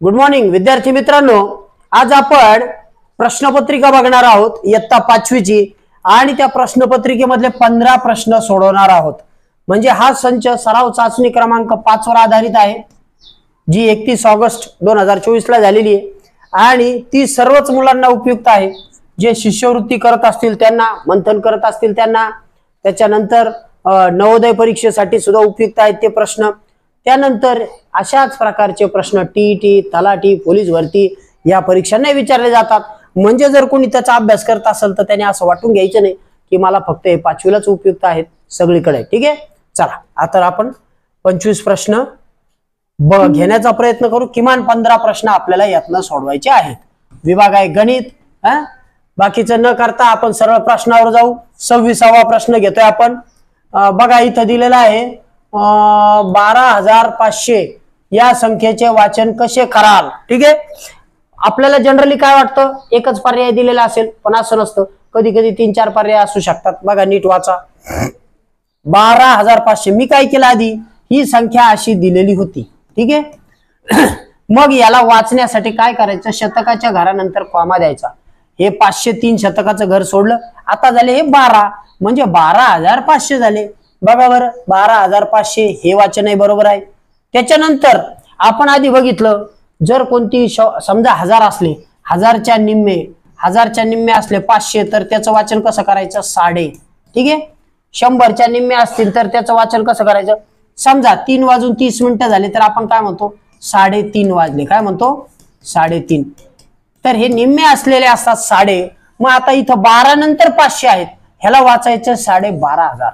Good morning विद्यार्थी मित्रांनो, आज आपण प्रश्नपत्रिका बघणार आहोत इयत्ता 5वी ची आणि त्या प्रश्नपत्रिकेमधले 15 प्रश्न सोडवणार आहोत। म्हणजे हा संच सराव चाचणी क्रमांक 5 वर आधारित आहे, जी 31 ऑगस्ट 2024 ला झालेली आहे आणि ती सर्वच मुलांना उपयुक्त आहे। जे शिष्यवृत्ती करत असतील त्यांना, मंथन करत असतील त्यांना, त्याच्यानंतर नवोदय परीक्षेसाठी सुद्धा उपयुक्त आहेत ते प्रश्न। त्यानंतर अशाच प्रकारचे प्रश्न टीईटी, तलाठी, पोलीस भरती या परीक्षांना विचारले जातात। म्हणजे जर कोणी त्याचा अभ्यास करत असेल तर त्याने असं वाटून घ्यायचं नाही की मला फक्त हे 5वीलाच उपयुक्त आहेत, सगळीकडे। ठीक आहे, चला आता आपण 25 प्रश्न घेण्याचा प्रयत्न करू। किमान 15 प्रश्न आपल्याला यातनं सोडवायचे आहेत। विभाग आहे गणित। बाकीचं न करता आपण सरळ प्रश्नावर जाऊ। 26वा प्रश्न घेतोय आपण। बघा इथं दिलेला आहे 12,500 या संख्येचे वाचन कसे कराल। ठीक आहे, आपल्याला जनरली काय वाटतं एकच पर्याय दिलेला असेल, पण असं नसतं। कधी कधी 3-4 पर्याय असू शकतात। बघा नीट वाचा। 12,500 मी काय केलं, आधी ही संख्या अशी दिलेली होती। ठीक आहे, मग याला वाचण्यासाठी काय करायचं, शतकाच्या घरानंतर कॉमा द्यायचा। हे 503 शतकाचं घर सोडलं, आता झाले हे 12, म्हणजे 12,500 झाले। बघा बरं, 12,500 हे वाचन आहे, बरोबर आहे। त्याच्यानंतर आपण आधी बघितलं, जर कोणती समजा 1000 असले, 1000च्या निम्मे असले 500, तर त्याचं वाचन कसं करायचं, 1/2। ठीक आहे, 100च्या निम्मे असतील तर त्याचं वाचन कसं करायचं, समजा 3 वाजून 30 मिनिटं झाले तर आपण काय म्हणतो, 3:30 वाजले, काय म्हणतो, 3:30। तर हे निम्मे असलेले असतात 1/2। मग आता इथं 12 नंतर 500 आहेत, ह्याला वाचायचं 12,500।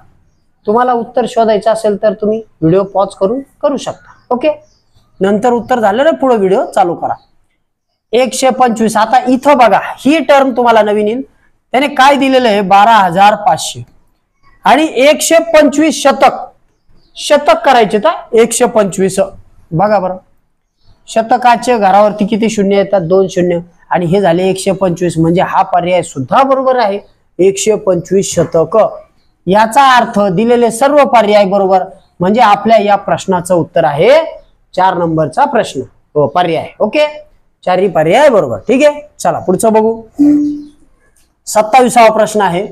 तुम्हाला उत्तर शोधायचं असेल तर तुम्ही व्हिडिओ पॉज करून करू शकता। ओके, नंतर उत्तर झालं ना पुढे व्हिडिओ चालू करा। 125 आता इथं बघा, ही टर्म तुम्हाला नवीन येईल। त्याने काय दिलेलं आहे, 12,500 आणि 125 शतक करायचे तर 125। बघा बरं, शतकाच्या घरावरती किती शून्य येतात, 2 शून्य, आणि हे झाले 125, म्हणजे हा पर्याय सुद्धा बरोबर आहे, 125 शतक। याचा अर्थ दिलेले सर्व पर्याय बरोबर, म्हणजे आपल्या या प्रश्नाचं उत्तर आहे 4 नंबरचा प्रश्न, हो पर्याय। ओके, 4ही पर्याय बरोबर। ठीक आहे, चला पुढचं बघू। 27वा प्रश्न आहे।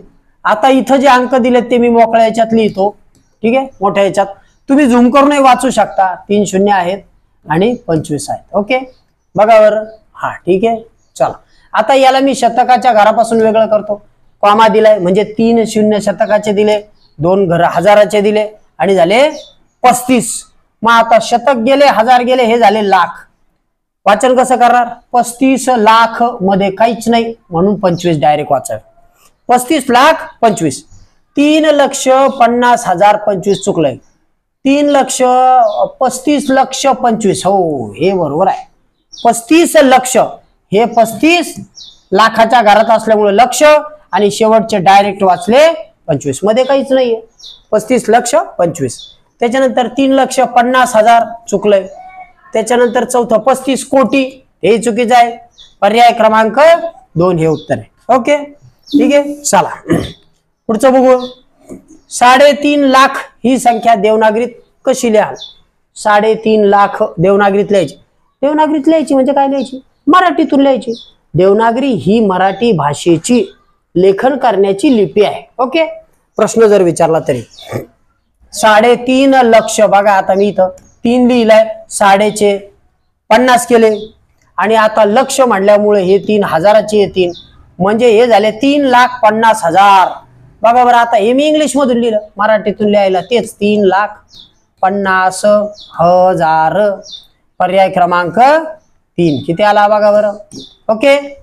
आता इथं जे अंक दिलेत ते मी मोकळ्या याच्यात लिहितो। ठीक आहे, मोठ्या याच्यात तुम्ही झूम करूनही वाचू शकता। 3 शून्य आहेत आणि 25 आहेत। ओके, बघा बरं, हा ठीक आहे, चला आता याला मी शतकाच्या घरापासून वेगळं करतो। कॉमा दिलाय म्हणजे 3 शून्य शतकाचे दिले, 2 घर हजाराचे दिले आणि झाले 35। मग आता शतक गेले, 1000 गेले, हे झाले लाख। वाचन कसं करणार, 35 लाख मध्ये काहीच नाही म्हणून 25 डायरेक्ट वाचायचं। 35 लाख 25, 3,50,000 25 चुकलंय, 35 लक्ष 25, हो हे बरोबर आहे। 35 लक्ष, हे 35 लाखाच्या घरात असल्यामुळे लक्ष, आणि शेवटचे डायरेक्ट वाचले 25 मध्ये काहीच नाहीये, 35 लक्ष 25। त्याच्यानंतर 3,50,000 चुकलंय। त्याच्यानंतर चौथं 35 कोटी, हे चुकीचं आहे, पर्याय क्रमांक 2 हे उत्तर आहे। ओके, ठीक आहे, चला पुढचं बघू। 3.5 लाख ही संख्या देवनागरीत कशी लिहाल, 3.5 लाख देवनागरीत लिहायची। देवनागरीत लिहायची म्हणजे काय लिहायची, मराठीतून लिहायची। देवनागरी ही मराठी भाषेची लेखन करण्याची लिपी आहे। ओके, प्रश्न जर विचारला तरी 3.5 लक्ष, बघा आता मी इथं 3 लिहिलाय, 1/2 50 केले, आणि आता लक्ष म्हणल्यामुळे हे 3 हजाराचे येतील, म्हणजे हे झाले 3,50,000। बघा बरं, आता हे मी इंग्लिश मधून लिहिलं, मराठीतून लिहायला तेच 3,50,000, पर्याय क्रमांक 3 किती आला बघा बरं। ओके,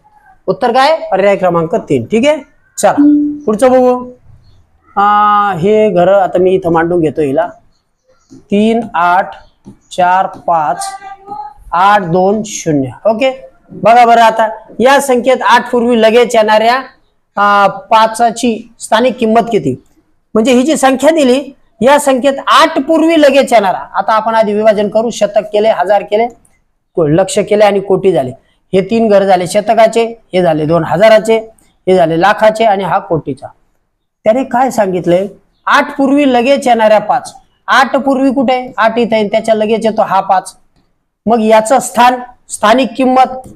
उत्तर काय, पर्याय क्रमांक 3। ठीक आहे, चला पुढचं बघू। हे घर आता मी इथं मांडून घेतो, हिला 3, 8, 4, 5, 8, 2, 0। ओके, बघा बरं, आता या संख्येत 8 पूर्वी लगेच येणाऱ्या 5ची स्थानिक किंमत किती, म्हणजे ही जी संख्या दिली या संख्येत 8 पूर्वी लगेच येणारा। आता आपण आधी विभाजन करू, शतक केले, 1000 केले, लक्ष केले आणि कोटी झाले। हे 3 घर झाले शतकाचे, हे झाले 2 हजाराचे, हे झाले लाखाचे, आणि हा कोटीचा। त्याने काय सांगितलंय, 8 पूर्वी लगेच येणाऱ्या 5, 8 पूर्वी कुठे, 8 इथे, त्याच्या लगेच येतो हा 5। मग याचं स्थान स्थानिक किंमत.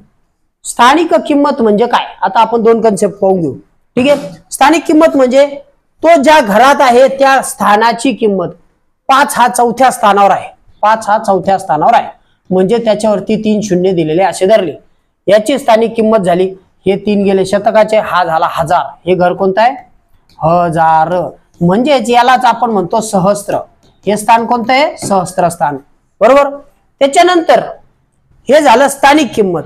स्थानिक किंमत म्हणजे काय, आता आपण दोन कन्सेप्ट पाहून घेऊ. ठीक आहे, स्थानिक किंमत म्हणजे तो ज्या घरात आहे त्या स्थानाची किंमत. 5 हा चौथ्या स्थानावर आहे, 5 हा चौथ्या स्थानावर आहे म्हणजे त्याच्यावरती 3 शून्य दिलेले असे धरले, याची स्थानिक किंमत झाली. हे 3 गेले शतकाचे, हा झाला 1000. हे घर कोणतं आहे, 1000. म्हणजेच यालाच आपण म्हणतो सहस्त्र. हे स्थान कोणतं आहे, सहस्त्र स्थान. बरोबर. त्याच्यानंतर हे झालं स्थानिक किंमत.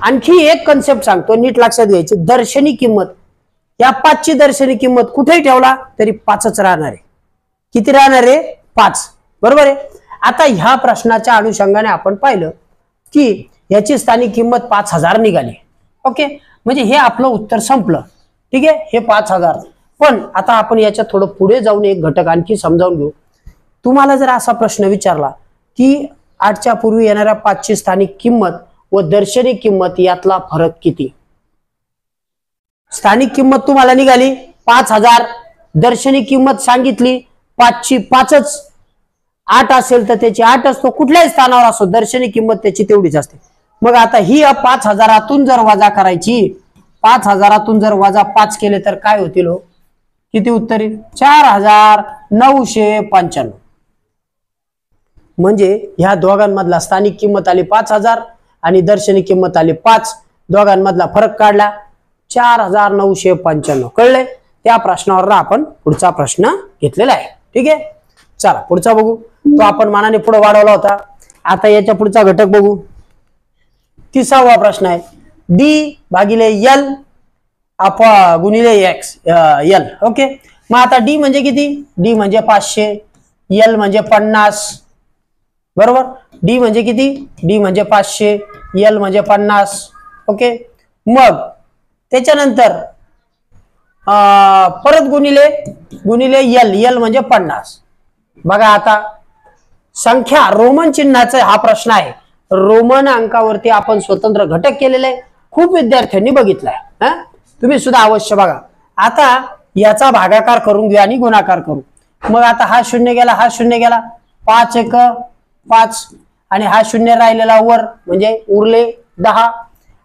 आणखी एक कन्सेप्ट सांगतो, नीट लक्षात घ्यायची. दर्शनी किंमत. या 5ची दर्शनी किंमत कुठेही ठेवला तरी 5च राहणार आहे. किती राहणार आहे, 5. बरोबर आहे. आता ह्या प्रश्नाच्या अनुषंगाने आपण पाहिलं की याची स्थानिक किंमत 5000 निघाली. ओके, म्हणजे हे आपलं उत्तर संपलं. ठीक आहे, हे 5000. पण आता आपण याच्या थोडं पुढे जाऊन एक घटक आणखी समजावून घेऊ. तुम्हाला जर असा प्रश्न विचारला की 8च्या पूर्वी येणाऱ्या 5ची स्थानिक किंमत व दर्शनी किंमत यातला फरक किती. स्थानिक किंमत तुम्हाला निघाली 5000, दर्शनी किंमत सांगितली 5ची 5च. 8 असेल तर त्याची 8 असतो, कुठल्याही स्थानावर असो दर्शनी किंमत त्याची तेवढीच असते. मग आता ही 5000तून जर वजा करायची, 5000तून जर वजा 5 केले तर काय होतील हो, किती उत्तर येईल, 4995. म्हणजे ह्या दोघांमधला स्थानिक किंमत आली 5000 आणि दर्शनी किंमत आली 5. दोघांमधला फरक काढला 4995. कळले. त्या प्रश्नावर आपण पुढचा प्रश्न घेतलेला आहे. ठीक आहे, चला पुढचा बघू. तो आपण मानाने पुढे वाढवला होता. आता याच्या पुढचा घटक बघू. 30वा प्रश्न आहे, डी भागिले एल गुणिले एक्स एल. ओके, मग आता डी म्हणजे किती, डी म्हणजे 500, एल म्हणजे 50. बरोबर. डी म्हणजे किती, डी म्हणजे 500, एल म्हणजे 50. ओके, मग त्याच्यानंतर परत गुणिले गुणिले एल, एल म्हणजे 50. बघा आता संख्या रोमन चिन्हाचा हा प्रश्न आहे. रोमन अंकावरती आपण स्वतंत्र घटक केलेले आहे, खूप विद्यार्थ्यांनी बघितलाय. तुम्ही सुद्धा अवश्य बघा. आता याचा भागाकार करून घेऊ आणि गुणाकार करू. मग आता हा 0 गेला, हा 0 गेला, 5 1 5 आणि हा 0 राहिलेला वर म्हणजे उरले 10.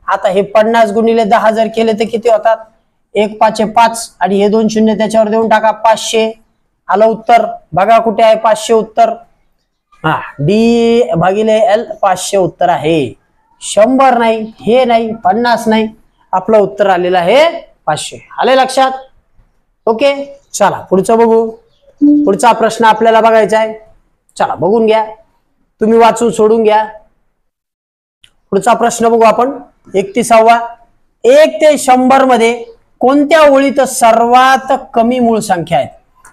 आता हे 50 गुणिले 10 जर केले तर किती होतात, 1 5 5 आणि हे 2 शून्य त्याच्यावर देऊन टाका, 500. आलं उत्तर. बघा कुठे आहे 500 उत्तर. हा, डी भागिले एल 500 उत्तर आहे. 100 नाही, हे नाही, 50 नाही, आपलं उत्तर आलेलं आहे 500. आले लक्षात. ओके, चला पुढचं बघू. पुढचा प्रश्न आपल्याला बघायचा आहे. चला बघून घ्या, तुम्ही वाचून सोडून घ्या. पुढचा प्रश्न बघू आपण. 31वा. 1 ते 100 मध्ये कोणत्या ओळीत सर्वात कमी मूळ संख्या आहेत.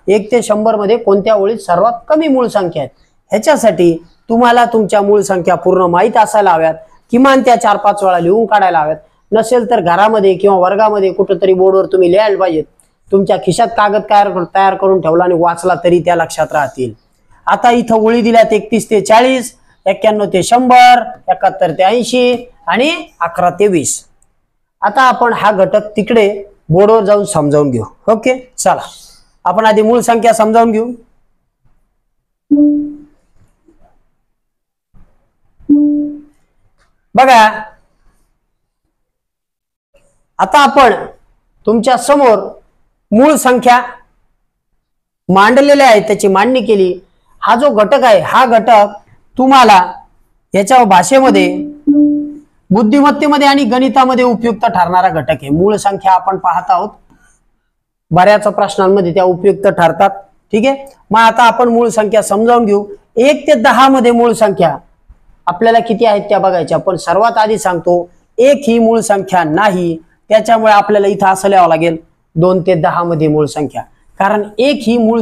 1 ते 100 मध्ये कोणत्या ओळीत सर्वात कमी मूळ संख्या आहेत. ह्याच्यासाठी तुम्हाला तुमच्या मूळ संख्या पूर्ण माहीत असायला हव्यात. किमान त्या 4-5 वेळा लिहून काढायला हव्यात. नसेल तर घरामध्ये किंवा वर्गामध्ये कुठेतरी बोर्डवर तुम्ही लिहायला पाहिजेत. तुमच्या खिशात कागद तयार करून ठेवला आणि वाचला तरी त्या लक्षात राहतील. आता इथं ओळी दिल्यात 31 ते 40, 91 ते 100, 71 ते 80 आणि 11 ते 20. आता आपण हा घटक तिकडे बोर्डवर जाऊन समजावून घेऊ. ओके, चला आपण आधी मूळ संख्या समजावून घेऊ. बघा आता आपण तुमच्या समोर मूळ संख्या मांडलेल्या आहेत, त्याची मांडणी केली. हा जो घटक आहे हा घटक तुम्हाला याच्या भाषेमध्ये, बुद्धिमत्तेमध्ये आणि गणितामध्ये उपयुक्त ठरणारा घटक आहे. मूळ संख्या आपण पाहत आहोत, बऱ्याच प्रश्नांमध्ये त्या उपयुक्त ठरतात. ठीक आहे, मग आता आपण मूळ संख्या समजावून घेऊ. 1 ते 10 मध्ये मूळ संख्या आपल्याला किती आहेत त्या बघायच्या. पण सर्वात आधी सांगतो 1 ही मूळ संख्या नाही, त्याच्यामुळे आपल्याला इथं असं लिहावं लागेल 2 ते 10 मध्ये मूळ संख्या. कारण 1 ही मूळ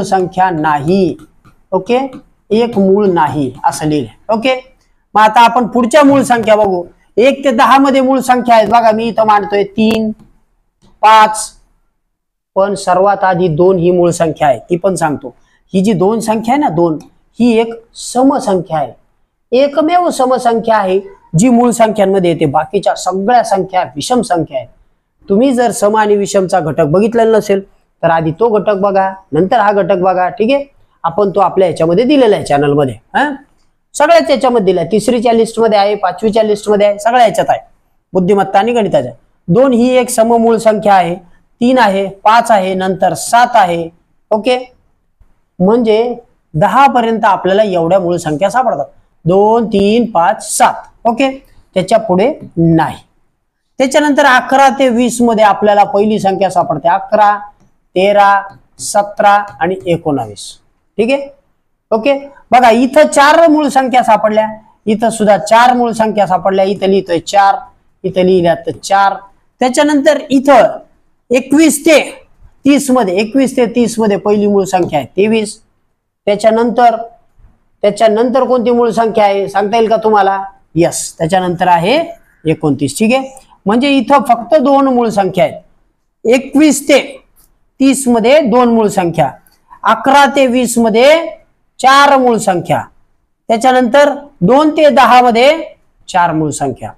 संख्या नाही. ओके, 1 मूळ नाही असं लिहिलं. ओके, मग आता आपण पुढच्या मूळ संख्या बघू. 1 ते 10 मध्ये मूळ संख्या आहेत. बघा मी इथं मांडतोय 3 5, पण सर्वात आधी 2 ही मूळ संख्या आहे, ती पण सांगतो. ही जी 2 संख्या आहे ना, 2 ही एक समसंख्या आहे. एकमेव समसंख्या आहे जी मूळ संख्यांमध्ये येते. बाकीच्या सगळ्या संख्या विषम संख्या आहेत. तुम्ही जर सम आणि विषमचा घटक बघितलेला नसेल तर आधी तो घटक बघा, नंतर हा घटक बघा. ठीक आहे, आपण तो आपल्या ह्याच्यामध्ये दिलेला आहे चॅनलमध्ये. सगळ्याच याच्यामध्ये दिल्या, तिसरीच्या लिस्टमध्ये आहे, पाचवीच्या लिस्टमध्ये आहे, सगळ्या याच्यात आहे बुद्धिमत्ता आणि गणिताच्या. 2 ही एक सममूळ संख्या आहे, 3 आहे, 5 आहे, नंतर 7 आहे. ओके, म्हणजे 10 पर्यंत आपल्याला एवढ्या मूळ संख्या सापडतात. 2, 3, 5, 7. ओके, त्याच्या पुढे नाही. त्याच्यानंतर 11 ते 20 मध्ये आपल्याला पहिली संख्या सापडते. 11, 13, 17 आणि 19. ठीक आहे. ओके, बघा इथं 4 मूळ संख्या सापडल्या, इथं सुद्धा 4 मूळ संख्या सापडल्या. इथं लिहितोय 4, इथं लिहिल्या तर 4. त्याच्यानंतर इथं 21 ते 30 मध्ये, 21 ते 30 मध्ये पहिली मूळ संख्या आहे 23. त्याच्यानंतर कोणती मूळ संख्या आहे सांगता येईल का तुम्हाला? यस, त्याच्यानंतर आहे 29. ठीक आहे, म्हणजे इथं फक्त 2 मूळ संख्या आहेत. 21 ते 30 मध्ये 2 मूळ संख्या, 11 ते 20 मध्ये 4 मूळ संख्या, त्याच्यानंतर 2 ते 10 मध्ये 4 मूळ संख्या.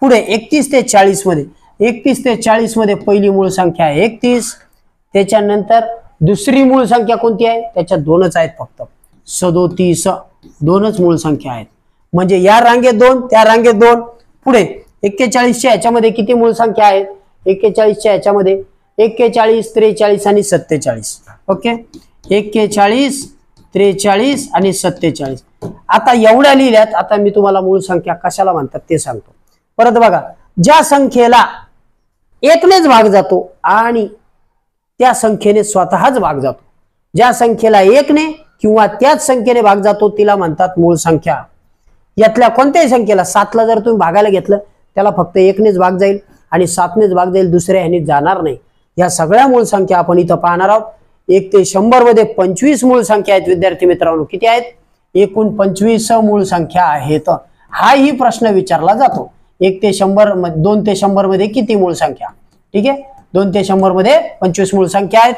पुढे 31 ते 40 मध्ये, 31 ते 40 मध्ये पहिली मूळ संख्या आहे 31. त्याच्यानंतर दुसरी मूळ संख्या कोणती आहे? त्याच्यात 2च आहेत फक्त, 37. 2च मूळ संख्या आहेत, म्हणजे या रांगेत 2, त्या रांगेत 2. पुढे 41च्या ह्याच्यामध्ये किती मूळ संख्या आहेत? 41च्या ह्याच्यामध्ये 41, 43 आणि 47. ओके, 41, 43 आणि 47. आता एवढ्या लिहिल्यात. आता मी तुम्हाला मूळ संख्या कशाला म्हणतात ते सांगतो. परत बघा, ज्या संख्येला 1नेच भाग जातो आणि त्या संख्येने स्वतःच भाग जातो, ज्या संख्येला 1ने किंवा त्याच संख्येने भाग जातो तिला म्हणतात मूळ संख्या. यातल्या कोणत्याही संख्येला 7ला जर तुम्ही भागायला घेतलं त्याला फक्त 1नेच भाग जाईल आणि 7नेच भाग जाईल, दुसऱ्या ह्याने जाणार नाही. या सगळ्या मूळ संख्या आपण इथं पाहणार आहोत. 1 ते 100 मध्ये 25 मूळ संख्या आहेत विद्यार्थी मित्रांनो. किती आहेत? एकूण 25 मूळ संख्या आहेत. हाही प्रश्न विचारला जातो. 1 ते 100, 2 ते 100 मध्ये किती मूळ संख्या? ठीक आहे, 2 ते 100 मध्ये 25 मूळ संख्या आहेत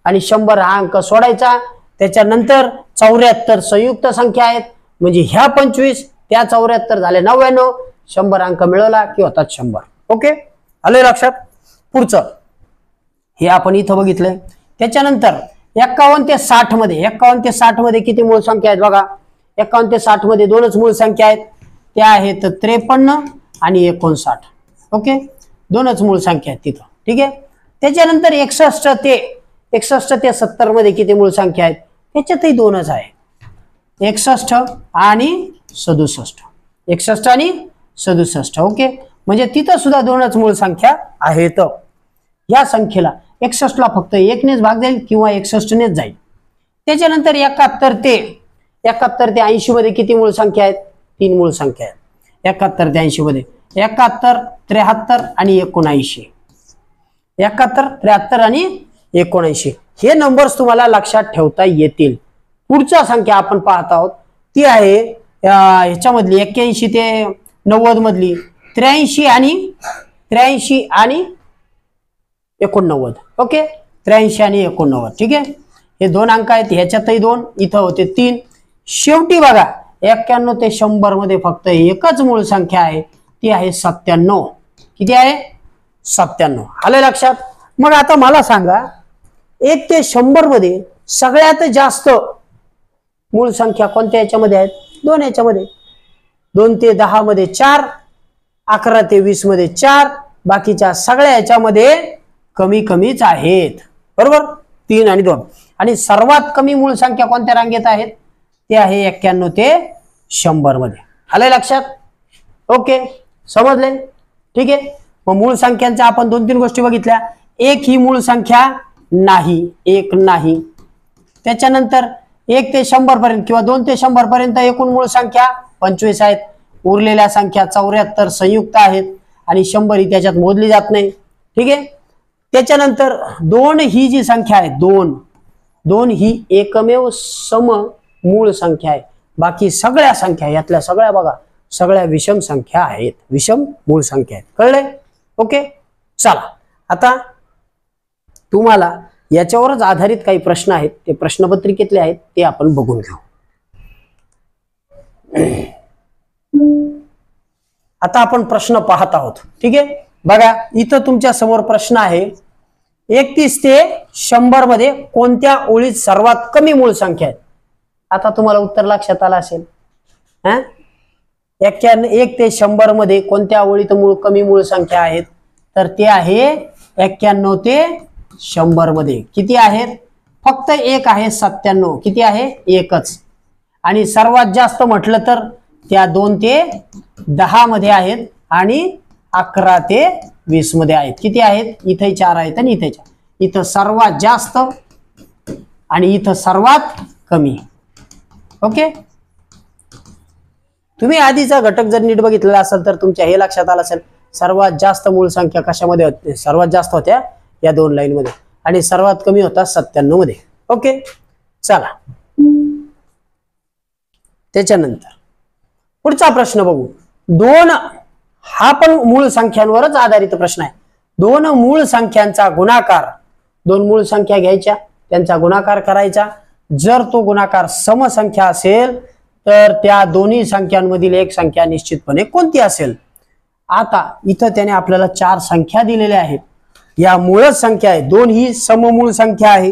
आणि 100 हा अंक सोडायचा. त्याच्यानंतर 74 संयुक्त संख्या आहेत, म्हणजे ह्या 25 त्या 74 झाले 99. 100 अंक मिळवला की होतात 100. ओके, आले लक्षात? पुढचं हे आपण इथं बघितलंय. त्याच्यानंतर 51 ते 60 मध्ये, 51 ते 60 मध्ये किती मूळ संख्या आहेत बघा? 51 ते 60 मध्ये 2च मूळ संख्या आहेत, त्या आहेत 53 आणि 59. ओके, 2च मूळ संख्या आहेत तिथं. ठीक आहे. त्याच्यानंतर 61 ते 70 मध्ये किती मूळ संख्या आहेत? त्याच्यातही 2च आहे, 61 आणि 67. 61 आणि 67. ओके, म्हणजे तिथं सुद्धा 2च मूळ संख्या आहेत. या संख्येला 61 ला फक्त 1नेच भाग जाईल किंवा 61नेच जाईल. त्याच्यानंतर 71 ते 80 मध्ये किती मूळ संख्या आहेत? 3 मूळ संख्या आहेत. 71 ते 80 मध्ये 71, 73 आणि 79. 71, 73 आणि 79 हे नंबर्स तुम्हाला लक्षात ठेवता येतील. पुढच्या संख्या आपण पाहत आहोत ती आहे ह्याच्यामधली 81 ते 90 मधली 83 आणि 89. ओके, 83 आणि 89. ठीक आहे, हे 2 अंक आहेत, ह्याच्यातही 2, इथं होते 3. शेवटी बघा 91 ते 100 मध्ये फक्त एकच मूळ संख्या आहे, ती आहे 97. किती आहे? 97. आलं लक्षात? मग आता मला सांगा 1 ते 100 मध्ये सगळ्यात जास्त मूळ संख्या कोणत्या याच्यामध्ये आहेत? 2 याच्यामध्ये. 2 ते 10 मध्ये 4, 11 ते 20 मध्ये 4, बाकीच्या सगळ्या याच्यामध्ये कमीच आहेत. बरोबर, 3 आणि 2. आणि सर्वात कमी मूळ संख्या कोणत्या रांगेत आहेत? ते आहे 91 ते 100 मध्ये. आलंय लक्षात? ओके, समजले? ठीक आहे. मग मूळ संख्यांच्या आपण 2-3 गोष्टी बघितल्या. एक ही मूळ संख्या नाही, एक नाही. त्याच्यानंतर 1 ते 100 पर्यंत किंवा 2 ते 100 पर्यंत एकूण मूळ संख्या 25 आहेत. उरलेल्या संख्या 74 संयुक्त आहेत आणि 100 ही त्याच्यात मोजली जात नाही. ठीक आहे. त्याच्यानंतर 2 ही जी संख्या आहे, 2 ही एकमेव सम मूळ संख्या आहे. बाकी सगळ्या संख्या यातल्या सगळ्या बघा, सगळ्या विषम संख्या आहेत, विषम मूळ संख्या आहेत. कळले? ओके, चला आता तुम्हाला याच्यावरच आधारित काही प्रश्न आहेत, ते प्रश्नपत्रिकेतले आहेत, ते आपण बघून घेऊ. आता आपण प्रश्न पाहत आहोत. ठीक आहे, बघा इथं तुमच्या समोर प्रश्न आहे 31 ते 100 मध्ये कोणत्या ओळीत सर्वात कमी मूळ संख्या आहेत? आता तुम्हाला उत्तर लक्षात आलं असेल. हा 1 ते 100 मध्ये कोणत्या ओळीत कमी मूळ संख्या आहेत? तर ते आहे 91 ते 100 मध्ये. किती आहेत? फक्त एक आहे 97. किती आहे? एकच. आणि सर्वात जास्त म्हटलं तर त्या 2 ते 10 मध्ये आहेत आणि 11 ते 20 मध्ये आहेत. किती आहेत? इथे 4 आहेत आणि इथे 4. इथं सर्वात जास्त आणि इथं सर्वात कमी. ओके, तुम्ही आधीचा घटक जर नीट बघितलेला असेल तर तुमच्या हे लक्षात आलं असेल, सर्वात जास्त मूळ संख्या कशामध्ये होते? सर्वात जास्त होत्या या 2 लाईन मध्ये आणि सर्वात कमी होता 97 मध्ये. ओके, चला त्याच्यानंतर पुढचा प्रश्न बघू. 2 हा पण मूळ संख्यांवरच आधारित प्रश्न आहे. 2 मूळ संख्यांचा गुणाकार, 2 मूळ संख्या घ्यायच्या, त्यांचा गुणाकार करायचा. जर तो गुणाकार समसंख्या असेल तर त्या दोन्ही संख्यांमधील एक संख्या निश्चितपणे कोणती असेल? आता इथं त्याने आपल्याला 4 संख्या दिलेल्या आहेत. या मूळच संख्या आहे. 2 ही सममूळ संख्या आहे,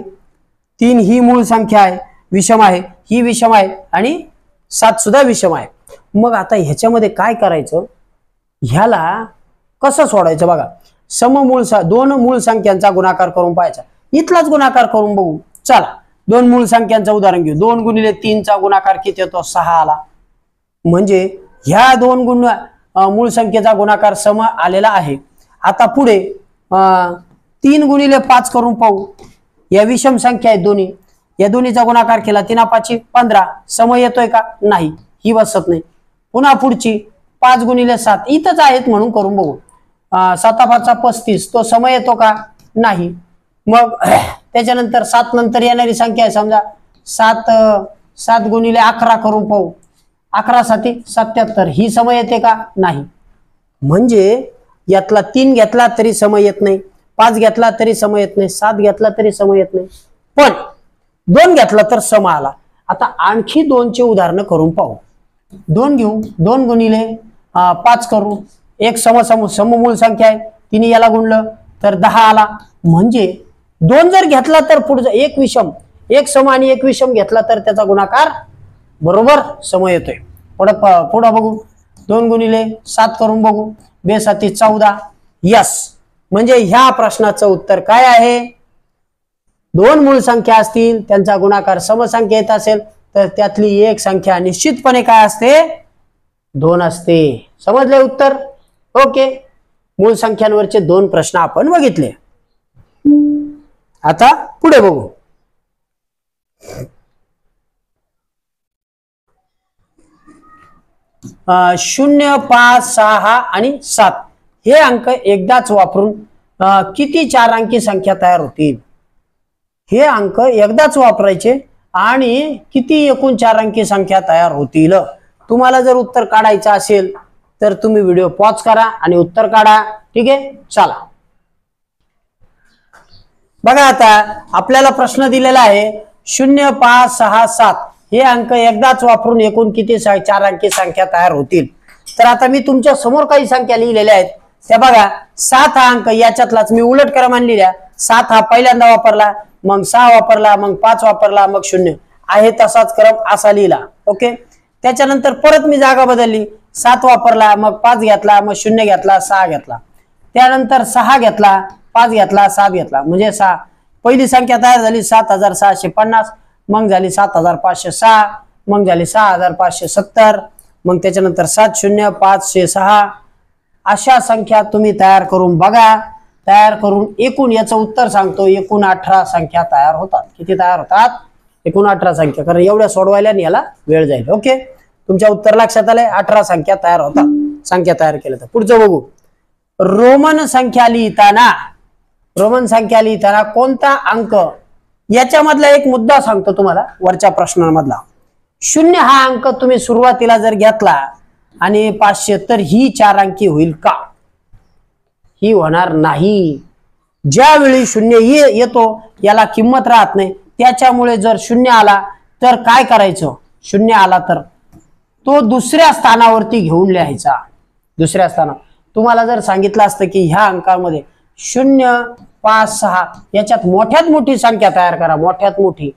3 ही मूळ संख्या आहे, विषम आहे, ही विषम आहे आणि 7 सुद्धा विषम आहे. मग आता ह्याच्यामध्ये काय करायचं? ह्याला कसं सोडायचं बघा. सममूळ 2 मूळ संख्यांचा गुणाकार करून पाहायचा. इथलाच गुणाकार करून बघू. चला 2 मूळ संख्यांचं उदाहरण घेऊ. 2 गुणिले 3 चा गुणाकार किती होतो? 6 आला. म्हणजे ह्या 2 मूळ संख्येचा गुणाकार सम आलेला आहे. आता पुढे 3 गुणिले 5 करून पाहू. या विषम संख्या आहेत दोन्ही, या दोन्हीचा गुणाकार केला 3 5 15. सम येतोय का? नाही, ही बसत नाही. पुन्हा पुढची 5 गुणिले 7 इथंच आहेत म्हणून करून बघू. 7 5 35. तो सम येतो का? नाही. मग त्याच्यानंतर 7 नंतर येणारी संख्या आहे समजा 7 गुणिले 11 करून पाहू. 11 7 77. ही सम येते का? नाही. म्हणजे यातला 3 घेतला तरी सम येत नाही, 5 घेतला तरी सम येत नाही, 7 घेतला तरी सम येत नाही, पण 2 घेतला तर सम आला. आता आणखी 2चे उदाहरण करून पाहू. 2 घेऊ. 2 गुणिले 5 करू. एक सममूळ संख्या आहे, तिने याला गुणलं तर 10 आला. म्हणजे 2 जर घेतला तर पुढचा एक विषम, एक सम आणि एक विषम घेतला तर त्याचा गुणाकार बरोबर सम येतोय. पुढे बघू. 2 गुणिले 7 करून बघू. 2 7 14. यस, म्हणजे ह्या प्रश्नाचं उत्तर काय आहे? 2 मूळ संख्या असतील, त्यांचा गुणाकार समसंख्या येत असेल तर त्यातली एक संख्या निश्चितपणे काय असते? 2 असते. समजले उत्तर? ओके, मूळ संख्यांवरचे 2 प्रश्न आपण बघितले. आता पुढे बघू. शून्य 5 6 आणि 7 हे अंक एकदाच वापरून किती 4 अंकी संख्या तयार होतील? हे अंक एकदाच वापरायचे आणि किती एकूण 4 अंकी संख्या तयार होतील? तुम्हाला जर उत्तर काढायचं असेल तर तुम्ही व्हिडिओ पॉज करा आणि उत्तर काढा. ठीक आहे, चला बघा. आता आपल्याला प्रश्न दिलेला आहे 0 5 6 7 हे अंक एकदाच वापरून एकूण किती 4 अंकी संख्या तयार होतील? तर आता मी तुमच्या समोर काही संख्या लिहिलेल्या आहेत त्या बघा. 7 हा अंक याच्यातलाच मी उलट क्रमाने लिहिल्या. 7 हा पहिल्यांदा वापरला, मग 6 वापरला, मग 5 वापरला, मग 0 आहे तसाच क्रम असा लिहिला. ओके, त्याच्यानंतर परत मी जागा बदलली. 7 वापरला, मग 5 घेतला, मग 0 घेतला, 6 घेतला, त्यानंतर 6 घेतला, 5 घेतला, 7 घेतला. म्हणजे 6 पहिली संख्या तयार झाली 7650, मग झाली 7506, मग झाली 6570, मग त्याच्यानंतर 7 0 5 6. अशा संख्या तुम्ही तयार करून बघा. तयार करून एकूण याचं उत्तर सांगतो, एकूण 18 संख्या तयार होतात. किती तयार होतात? एकूण 18 संख्या. कारण एवढ्या सोडवायला याला वेळ जाईल. ओके, तुमच्या उत्तर लक्षात आलंय. 18 संख्या तयार होतात. संख्या तयार केल्या तर पुढचं बघू. रोमन संख्या लिहिताना कोणता अंक, याच्यामधला एक मुद्दा सांगतो तुम्हाला वरच्या प्रश्नांमधला. 0 हा अंक तुम्ही सुरुवातीला जर घेतला आणि 500 तर ही 4 अंकी होईल का? ही होणार नाही. ज्यावेळी 0 येतो याला किंमत राहत नाही. त्याच्यामुळे जर 0 आला तर काय करायचं? 0 आला तर तो दुसऱ्या स्थानावरती घेऊन लिहायचा. दुसऱ्या स्थानावर तुम्हाला जर सांगितलं असतं की ह्या अंकामध्ये 0 5 6 याच्यात मोठ्यात मोठी संख्या तयार करा, मोठ्यात मोठी,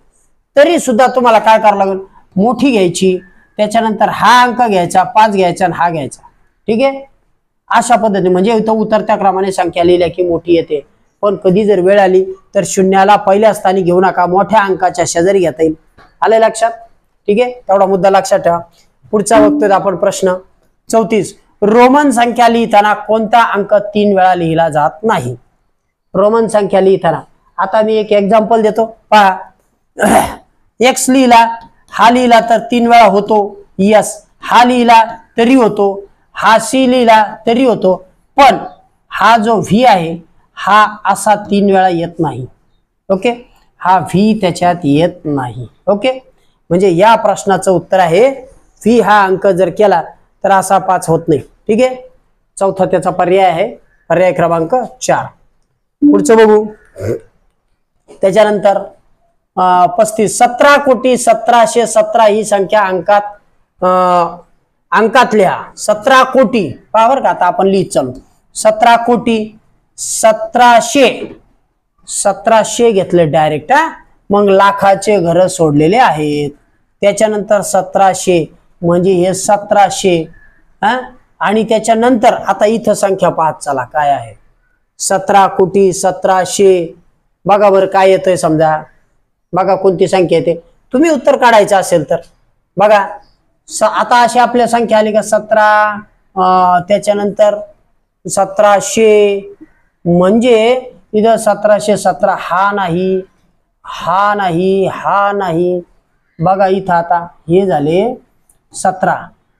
तरी सुद्धा तुम्हाला काय करावं लागेल? मोठी घ्यायची, त्याच्यानंतर हा अंक घ्यायचा, 5 घ्यायचा आणि हा घ्यायचा, ठीक आहे. अशा पद्धतीने म्हणजे इथं उतरत्या क्रमाने संख्या लिहिल्या की मोठी येते. पण कधी जर वेळ आली तर शून्याला पहिल्या स्थानी घेऊ नका, मोठ्या अंकाच्या शेजारी घेता येईल. आले लक्षात? ठीक आहे, तेवढा मुद्दा लक्षात ठेवा. पुढचा बघतोय आपण प्रश्न 34. रोमन संख्या लिहिताना कोणता अंक 3 वेळा लिहिला जात नाही? रोमन संख्या लिहिताना आता मी एक एक्झाम्पल देतो पहा. एक्स लिहिला, हा लिहिला तर 3 वेळा होतो यस, हा लिहिला तरी होतो, हा सी लिहिला तरी होतो, पण हा जो व्ही आहे हा असा 3 वेळा येत नाही. ओके, हा व्ही त्याच्यात येत नाही. ओके, म्हणजे या प्रश्नाचं उत्तर आहे व्ही हा अंक जर केला तर असा 5 होत नाही. ठीक आहे, चौथा त्याचा पर्याय आहे, पर्याय क्रमांक 4. पुढचं बघू. त्याच्यानंतर 35. 17,17,17 ही संख्या अंकात लिहा. 17 कोटी पहा बरं का, आता आपण लिहित चालू. 17,17,17,17 घेतले डायरेक्ट, मग लाखाचे घर सोडलेले आहेत. त्याच्यानंतर 1700 म्हणजे हे 1700 आणि त्याच्यानंतर आता इथं संख्या पाहत चला काय आहे. 17,17,17,17 बघा बरं काय येतंय, समजा बघा कोणती संख्या येते. तुम्ही उत्तर काढायचं असेल तर बघा. आता अशी आपल्या संख्या आली का 17, त्याच्यानंतर 1700 म्हणजे इथं 1717 हा नाही, हा नाही, हा नाही. बघा इथं आता हे झाले 17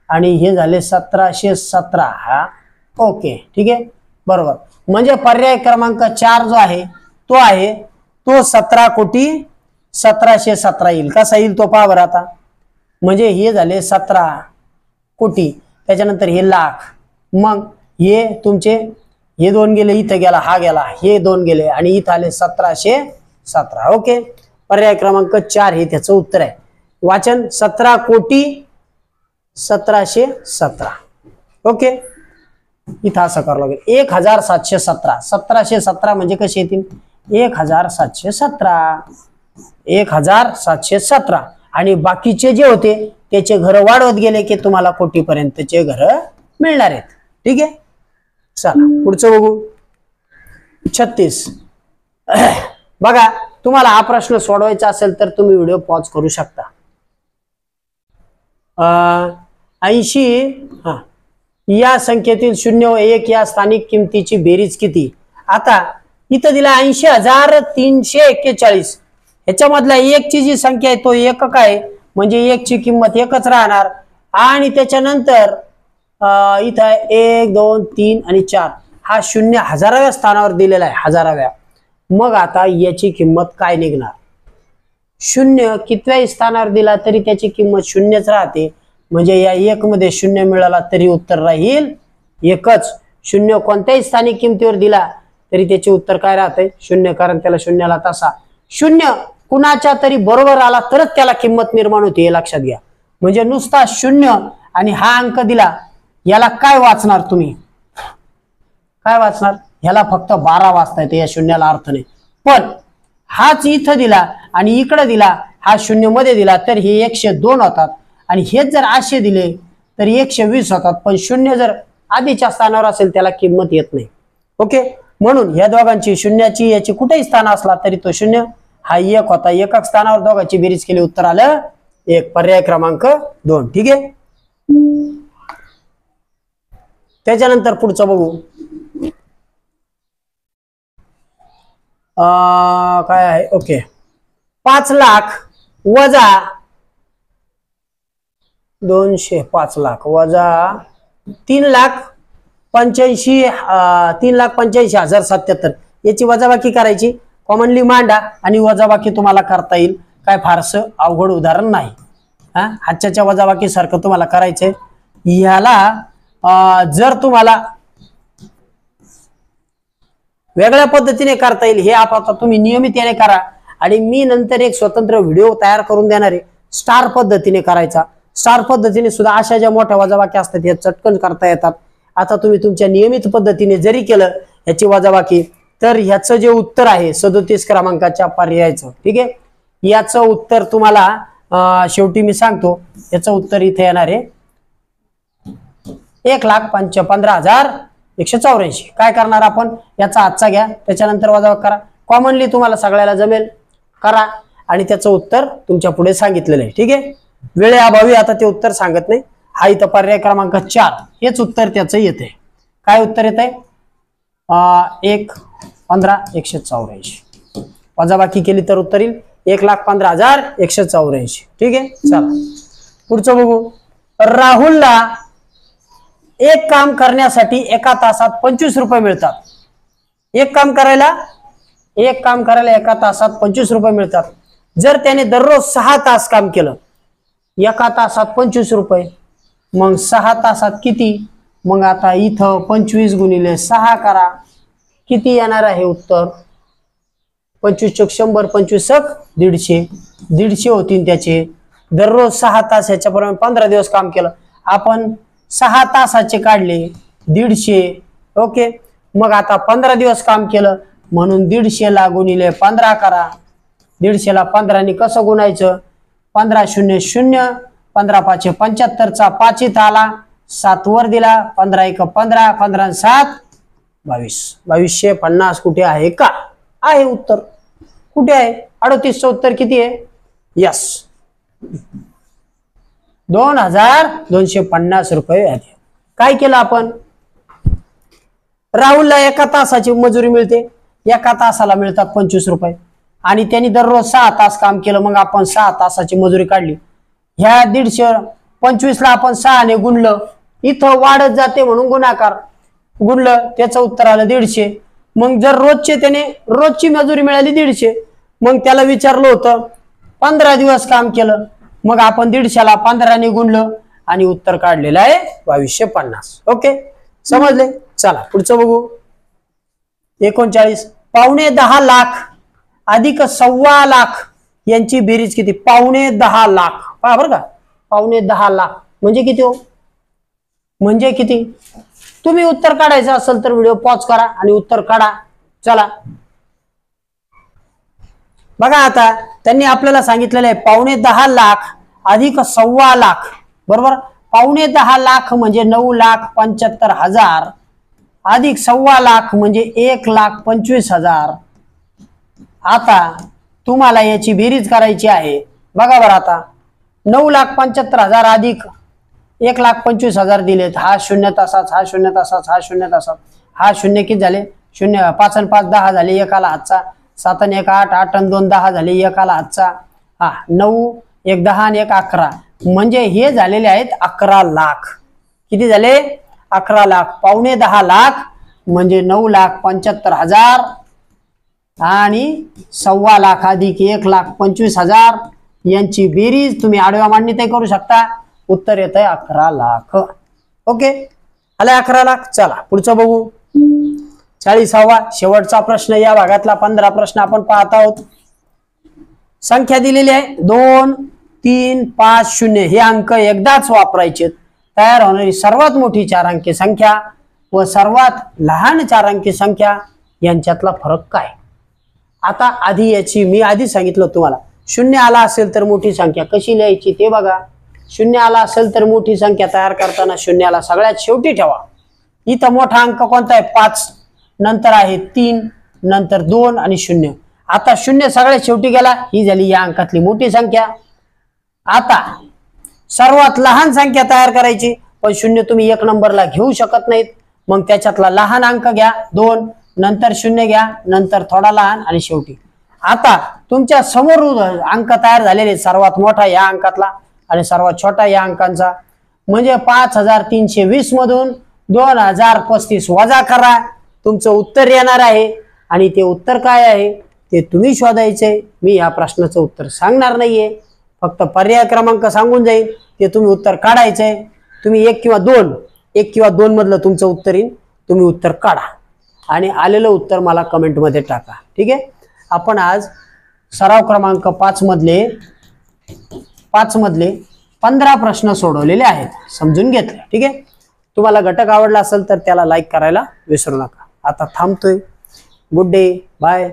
आणि हे झाले 1717. हा ओके, ठीक आहे, बरोबर. म्हणजे पर्याय क्रमांक 4 जो आहे तो 17,17,17,17 येईल. कसा येईल तो पहा बरं आता. म्हणजे हे झाले 17 कोटी, त्याच्यानंतर हे लाख, मग हे तुमचे हे 2 गेले, इथं गेला, हा गेला, हे 2 गेले आणि इथं आले 1717. ओके, पर्याय क्रमांक 4 हे त्याचं उत्तर आहे. वाचन 17,17,17,17. ओके, इथं असं करावं लागेल. 1,717. 1717 म्हणजे कसे येतील? 1,717, 1,717 आणि बाकीचे जे होते त्याचे घर वाढवत गेले की तुम्हाला कोटीपर्यंतचे घर मिळणार आहेत. ठीक आहे, चला पुढचं बघू. 36. बघा, तुम्हाला हा प्रश्न सोडवायचा असेल तर तुम्ही व्हिडिओ पॉज करू शकता. 80 या संख्येतील 0 व 1 या स्थानिक किमतीची बेरीज किती? आता इथं दिला 80,341. ह्याच्यामधला 1 ची जी संख्या आहे तो एकक आहे, म्हणजे 1 ची किंमत एकच राहणार. आणि त्याच्यानंतर इथं 1, 2, 3 आणि 4 हा 0 हजाराव्या स्थानावर दिलेला आहे, हजाराव्या. मग आता याची किंमत काय निघणार? 0 कितव्याही स्थानावर दिला तरी त्याची किंमत 0च राहते. म्हणजे या 1 मध्ये 0 मिळाला तरी उत्तर राहील 1च. 0 कोणत्याही स्थानिक किमतीवर दिला तरी त्याचे उत्तर काय राहते? 0, कारण त्याला 0ला तसा 0 कुणाच्या तरी बरोबर आला तरच त्याला किंमत निर्माण होते, हे लक्षात घ्या. म्हणजे नुसता 0 आणि हा अंक दिला, याला काय वाचणार तुम्ही? काय वाचणार? ह्याला फक्त 12 वाचता येते, या 0ला अर्थ नाही. पण हाच इथं दिला आणि इकडे दिला, हा 0 मध्ये दिला तर हे 102 होतात आणि हेच जर 800 दिले तर 120 होतात. पण 0 जर आधीच्या स्थानावर असेल त्याला किंमत येत नाही. ओके, म्हणून या दोघांची 0ची याची कुठेही स्थान असला तरी तो 0 हा 1 होता. एकक स्थानावर दोघांची बेरीज केली, उत्तर आलं 1. पर्याय क्रमांक 2. ठीक आहे, त्याच्यानंतर पुढचं बघू. काय आहे? ओके, 5 लाख वजा 200, 5 लाख वजा 3,85,077 याची वजाबाकी करायची. कॉमनली मांडा आणि वजाबाकी तुम्हाला करता येईल, काय फारसं अवघड उदाहरण नाही. हातच्या वजाबाकी सारखं तुम्हाला करायचंय. ह्याला जर तुम्हाला वेगळ्या पद्धतीने करता येईल, हे आता तुम्ही नियमितपणे करा. आणि मी नंतर एक स्वतंत्र व्हिडिओ तयार करून देणार आहे, स्टार पद्धतीने करायचा. स्टार पद्धतीने सुद्धा अशा ज्या मोठ्या वजाबाकी असतात हे चटकन करता येतात. आता तुम्ही तुमच्या नियमित पद्धतीने जरी केलं याची वजाबाकी, तर ह्याचं जे उत्तर आहे 37 क्रमांकाच्या पर्यायाचं, ठीक आहे, याचं उत्तर तुम्हाला शेवटी मी सांगतो याचं उत्तर इथे येणार आहे 1,15,184. काय करणार आपण, याचा आजचा घ्या, त्याच्यानंतर वजा करा. कॉमनली तुम्हाला सगळ्याला जमेल, करा आणि त्याचं उत्तर तुमच्या पुढे सांगितलेलं आहे. ठीक आहे, वेळेअभावी आता ते उत्तर सांगत नाही. हा इथं पर्याय क्रमांक 4 हेच उत्तर त्याचं येते. काय उत्तर येत आहे 1,15,184. वजाबाकी केली तर उत्तर येईल 1,15,184. ठीक आहे, चला पुढचं बघू. राहुलला एक काम करण्यासाठी एका तासात 25 रुपये मिळतात. एक काम करायला एका तासात 25 रुपये मिळतात. जर त्याने दररोज 6 तास काम केलं, एका तासात 25 रुपये, मग 6 तासात किती? मग आता इथं 25 गुणिले 6 करा, किती येणार आहे उत्तर? 25 चोक 100, 25 150, 150 होतील त्याचे. दररोज 6 तास, याच्याप्रमाणे 15 दिवस काम केलं, आपण 6 तासाचे काढले 150. ओके, मग आता 15 दिवस काम केलं म्हणून 150 ला गुणिले 15 करा. 150 ला 15 ने कसं गुणायचं? 15 0 0, 15 5 75 चा 5 इथं आला, 7 वर दिला, 15 1 15, 15 7 22. 2250 कुठे आहे का? आहे उत्तर. कुठे आहे? 38चं उत्तर किती आहे? यस, 2,250 रुपये. काय केलं आपण? राहुलला एका तासाची मजुरी मिळते, एका तासाला मिळतात 25 रुपये आणि त्यांनी दररोज 6 तास काम केलं. मग आपण 6 तासाची मजुरी काढली. ह्या 125 ला आपण 6 ने गुणलं, इथं वाढत जाते म्हणून गुणाकार, गुणलं, त्याचं उत्तर आलं 150. मग जर त्याने रोजची मजुरी मिळाली 150, मग त्याला विचारलं होतं 15 दिवस काम केलं, मग आपण 150 ला 15 ने गुणलं आणि उत्तर काढलेलं आहे 2250. ओके, समजले? चला पुढचं बघू. 39. 9.5 लाख अधिक 1.25 लाख यांची बेरीज किती? 9.5 लाख. पहा बरं का, 9.5 लाख म्हणजे किती हो? म्हणजे किती? तुम्ही उत्तर काढायचं असेल तर व्हिडिओ पॉज करा आणि उत्तर काढा. चला बघा, आता त्यांनी आपल्याला सांगितलेलं आहे 9.5 लाख अधिक 1.25 लाख, बरोबर? 9.5 लाख म्हणजे 9,75,000 अधिक 1.25 लाख म्हणजे 1,25,000. आता तुम्हाला याची बेरीज करायची आहे. बघा बरं, आता 9,75,000 अधिक 1,25,000 दिलेत. हा 0 तासाच, हा 0 तासाच, हा 0 तासाच, हा 0 किती झाले? 0, 5 आणि 5 10 झाले, एकाला हातचा. 7 आणि 1 8, 8 आणि 2 10 झाले, एकाला हातचा. 9 1 10 आणि 1 11, म्हणजे हे झालेले आहेत 11 लाख. किती झाले? 11 लाख. 9.5 लाख म्हणजे 9,75,000 आणि 1.25 लाख अधिक 1,25,000 यांची बेरीज तुम्ही आडव्या मांडणीतही करू शकता. उत्तर येत आहे 11 लाख. ओके, आले 11 लाख. चला पुढचं बघू. 40वा शेवटचा प्रश्न, या भागातला 15 प्रश्न आपण पाहत आहोत. संख्या दिलेली आहे 2 3 5 0. हे अंक एकदाच वापरायचे. तयार होणारी सर्वात मोठी 4 अंकी संख्या व सर्वात लहान 4 अंकी संख्या यांच्यातला फरक काय? आता आधी याची मी आधी सांगितलं तुम्हाला, 0 आला असेल तर मोठी संख्या कशी लिहायची ते बघा. 0 आला असेल तर मोठी संख्या तयार करताना 0 सगळ्यात शेवटी ठेवा. इथं मोठा अंक कोणता आहे? 5, नंतर आहे 3, नंतर 2 आणि 0. आता 0 सगळ्यात शेवटी गेला, ही झाली या अंकातली मोठी संख्या. आता सर्वात लहान संख्या तयार करायची, पण 0 तुम्ही 1 नंबरला घेऊ शकत नाहीत. मग त्याच्यातला लहान अंक घ्या 2, नंतर 0 घ्या, नंतर थोडा लहान आणि शेवटी. आता तुमच्या समोर अंक तयार झालेले, सर्वात मोठा या अंकातला आणि सर्वात छोटा या अंकांचा, म्हणजे 5,320 मधून 2,035 वजा करा, तुमचं उत्तर येणार आहे. आणि ते उत्तर काय आहे ते तुम्ही शोधायचंय. मी या प्रश्नाचं उत्तर सांगणार नाहीये, फक्त पर्याय क्रमांक सांगून जाईल, ते तुम्ही उत्तर काढायचंय. तुम्ही 1 किंवा 2 मधलं तुमचं उत्तर येईल, तुम्ही उत्तर काढा आणि आलेलं उत्तर मला कमेंटमध्ये टाका. ठीक आहे, आपण आज सराव क्रमांक 5 मधले 15 प्रश्न सोडवलेले आहेत, समजून घेतले. ठीक आहे, तुम्हाला घटक आवडला असेल तर त्याला लाईक करायला विसरू नका. आता थांबतोय. Good day, bye.